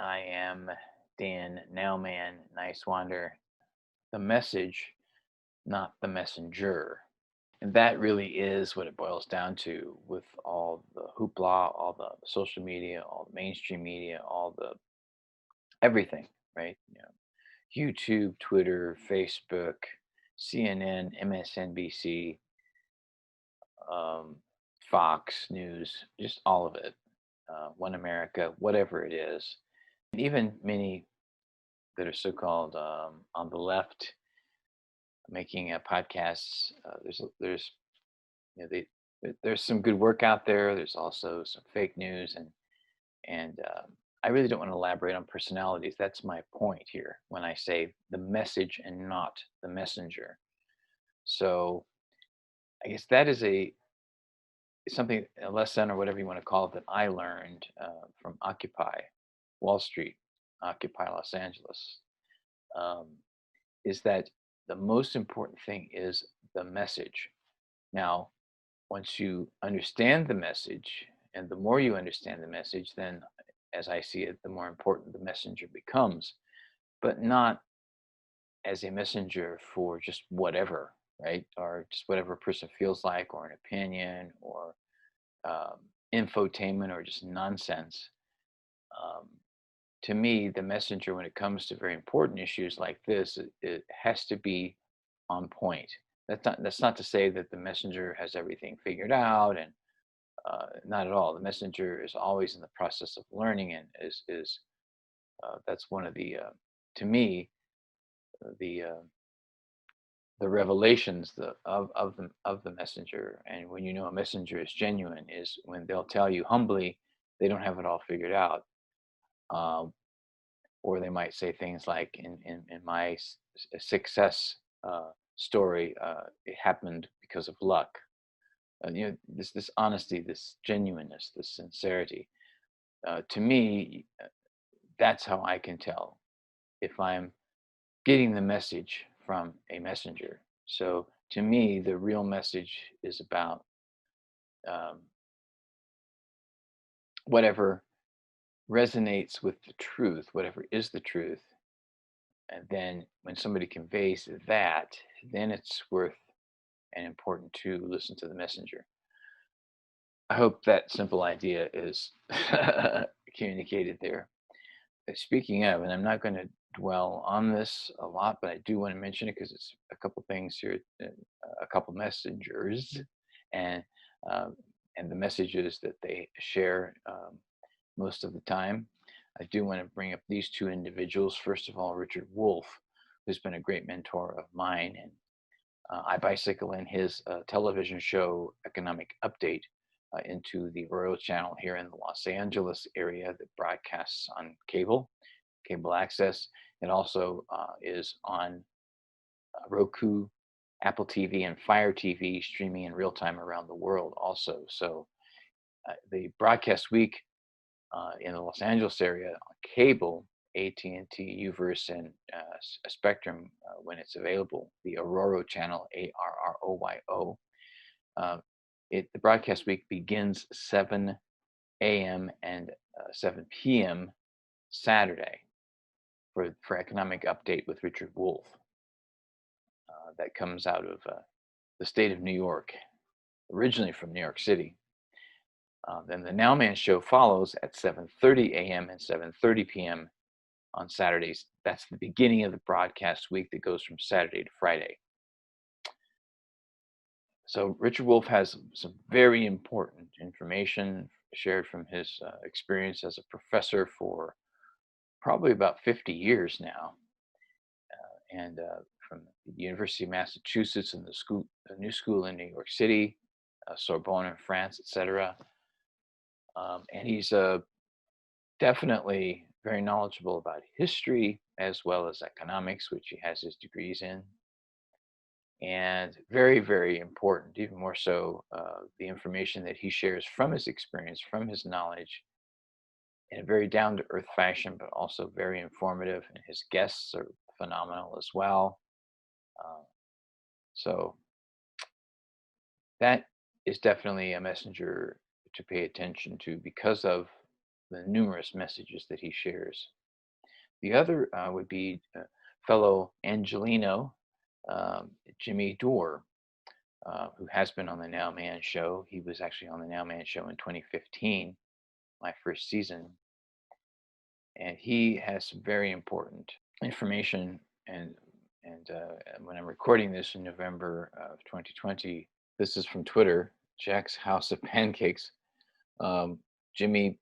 I am Dan Nailman Niswander, the message, not the messenger. And that really is what it boils down to with all the hoopla, all the social media, all the mainstream media, all the everything, right? YouTube, Twitter, Facebook, CNN, MSNBC, um, Fox News, just all of it. One America, whatever it is. And even many that are so-called on the left making podcasts. There's there's some good work out there. There's also some fake news, and I really don't want to elaborate on personalities. That's my point here when I say the message and not the messenger. So I guess that is a lesson or whatever you want to call it that I learned from Occupy Wall Street, Occupy Los Angeles. Um, is that the most important thing is the message. Now, once you understand the message, and the more you understand the message, then as I see it, the more important the messenger becomes, but not as a messenger for just whatever, right? Or just whatever a person feels like, or an opinion, or um, infotainment, or just nonsense. Um, to me, the messenger, when it comes to very important issues like this, it has to be on point. That's not to say that the messenger has everything figured out, and not at all. The messenger is always in the process of learning, and is that's one of the to me the the revelations of the messenger. And when you know a messenger is genuine, is when they'll tell you humbly they don't have it all figured out. Um, or they might say things like in my success story, it happened because of luck. This honesty, this genuineness, this sincerity. To me, that's how I can tell if I'm getting the message from a messenger. So to me, the real message is about um, whatever resonates with the truth, whatever is the truth. And then when somebody conveys that, then it's worth and important to listen to the messenger. I hope that simple idea is communicated there. Speaking of, and I'm not going to dwell on this a lot, but I do want to mention it because it's a couple things here, a couple messengers, and um, and the messages that they share most of the time. I do want to bring up these two individuals. First of all, Richard Wolff, who's been a great mentor of mine, and I bicycle in his television show, Economic Update, into the Royal Channel here in the Los Angeles area that broadcasts on cable access. It also is on Roku, Apple TV, and Fire TV, streaming in real time around the world also. So the broadcast week in the Los Angeles area on cable, AT&T, Uverse, and Spectrum when it's available, the Aurora channel, Arroyo. Uh, the broadcast week begins 7 a.m. and 7 p.m. Saturday for Economic Update with Richard Wolff. That comes out of the state of New York, originally from New York City. Then the Now Man Show follows at 7:30 a.m. and 7:30 p.m. on Saturdays. That's the beginning of the broadcast week that goes from Saturday to Friday. So Richard Wolff has some very important information shared from his experience as a professor for probably about 50 years now, and from the University of Massachusetts and the New School in New York City, Sorbonne in France, etc. And he's definitely very knowledgeable about history as well as economics, which he has his degrees in. And very, very important, even more so, the information that he shares from his experience, from his knowledge, in a very down to earth fashion, but also very informative. And his guests are phenomenal as well. Uh, so that is definitely a messenger to pay attention to because of the numerous messages that he shares. The other would be fellow Angelino, Jimmy Dore, who has been on the Now Man show. He was actually on the Now Man show in 2015, my first season, and he has some very important information. And when I'm recording this in November of 2020, this is from Twitter, Jack's House of Pancakes. Um, Jimmy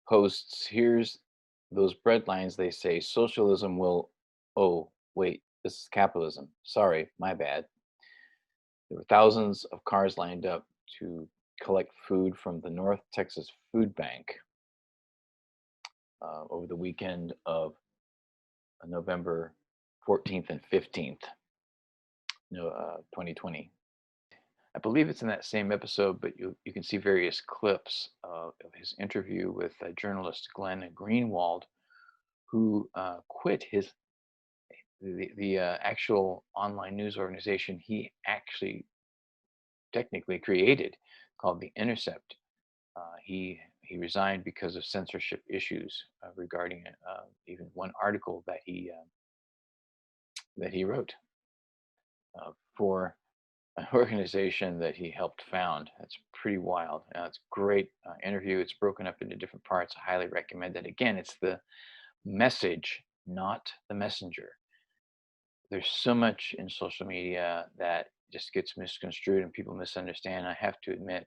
posts, here's those bread lines. They say socialism will, oh, wait, this is capitalism. Sorry, my bad. There were thousands of cars lined up to collect food from the North Texas Food Bank over the weekend of November 14th and 15th, 2020. I believe it's in that same episode, but you can see various clips of his interview with journalist Glenn Greenwald, who quit the actual online news organization he actually technically created, called The Intercept. He resigned because of censorship issues regarding even one article that he wrote for an organization that he helped found. That's pretty wild. It's a great interview. It's broken up into different parts. I highly recommend it. Again, it's the message, not the messenger. There's so much in social media that just gets misconstrued and people misunderstand. I have to admit,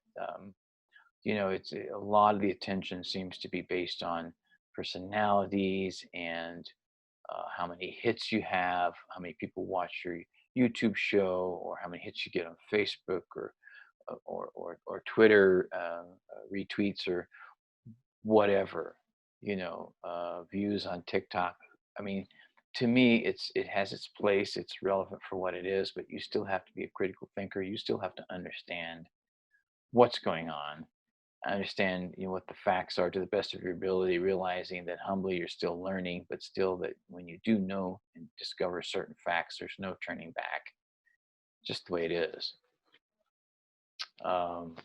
it's a lot of the attention seems to be based on personalities and how many hits you have, how many people watch your YouTube show, or how many hits you get on Facebook or Twitter retweets or whatever, views on TikTok. I mean, to me, it has its place. It's relevant for what it is, but you still have to be a critical thinker. You still have to understand what's going on. Understand, what the facts are to the best of your ability, realizing that humbly you're still learning, but still that when you do know and discover certain facts, there's no turning back. Just the way it is. Um,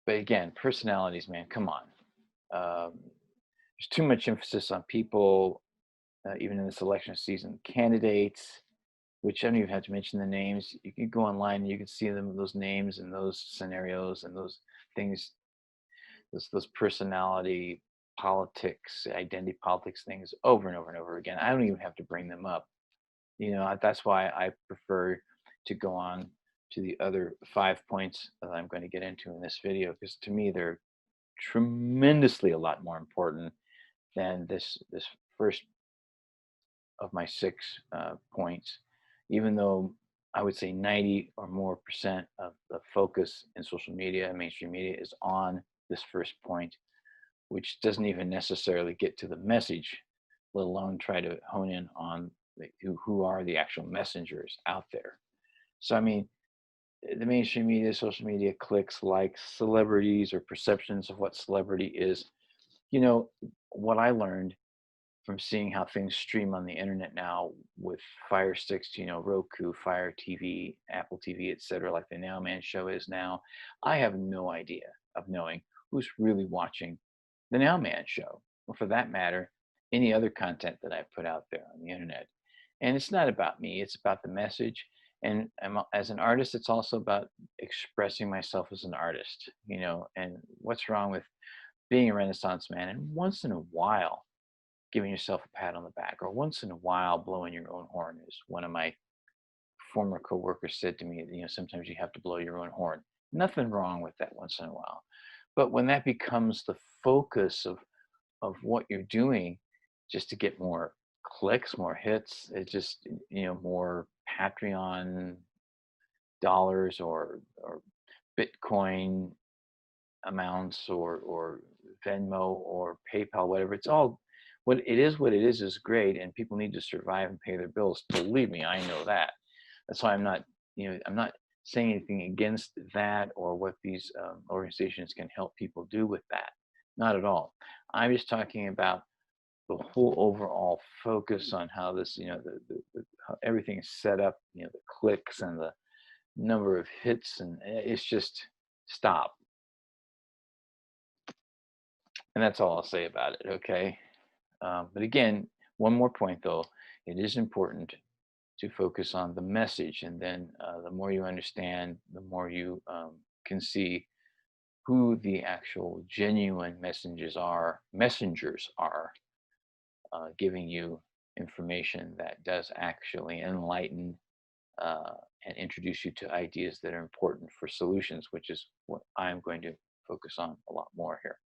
but again, personalities, man, come on. There's too much emphasis on people, even in this election season. Candidates, which I don't even have to mention the names. You can go online and you can see them, those names and those scenarios and those things, those personality politics, identity politics things over and over and over again. I don't even have to bring them up. That's why I prefer to go on to the other 5 points that I'm going to get into in this video, because to me they're tremendously a lot more important than this first of my 6 points, even though I would say 90 or more percent of the focus in social media and mainstream media is on this first point, which doesn't even necessarily get to the message, let alone try to hone in on who are the actual messengers out there. So, I mean, the mainstream media, social media, clicks, likes, celebrities, or perceptions of what celebrity is. You know, what I learned from seeing how things stream on the internet now with Fire Sticks, Roku, Fire TV, Apple TV, etc., like the Now Man show is now, I have no idea of knowing who's really watching the Now Man show, or for that matter, any other content that I put out there on the internet. And it's not about me, it's about the message. And as an artist, it's also about expressing myself as an artist, and what's wrong with being a Renaissance man and once in a while giving yourself a pat on the back, or once in a while blowing your own horn, as one of my former coworkers said to me. Sometimes you have to blow your own horn. Nothing wrong with that once in a while. But when that becomes the focus of what you're doing, just to get more clicks, more hits, it just, more Patreon dollars or Bitcoin amounts or Venmo or PayPal, whatever. It's all what it is great, and people need to survive and pay their bills. Believe me, I know that. That's why I'm not saying anything against that or what these organizations can help people do with that. Not at all. I'm just talking about the whole overall focus on how this, how everything is set up, the clicks and the number of hits, and it's just stop. And that's all I'll say about it. Okay. But again, one more point though, it is important to focus on the message, and then the more you understand, the more you can see who the actual genuine messengers are giving you information that does actually enlighten uh, and introduce you to ideas that are important for solutions, which is what I'm going to focus on a lot more here.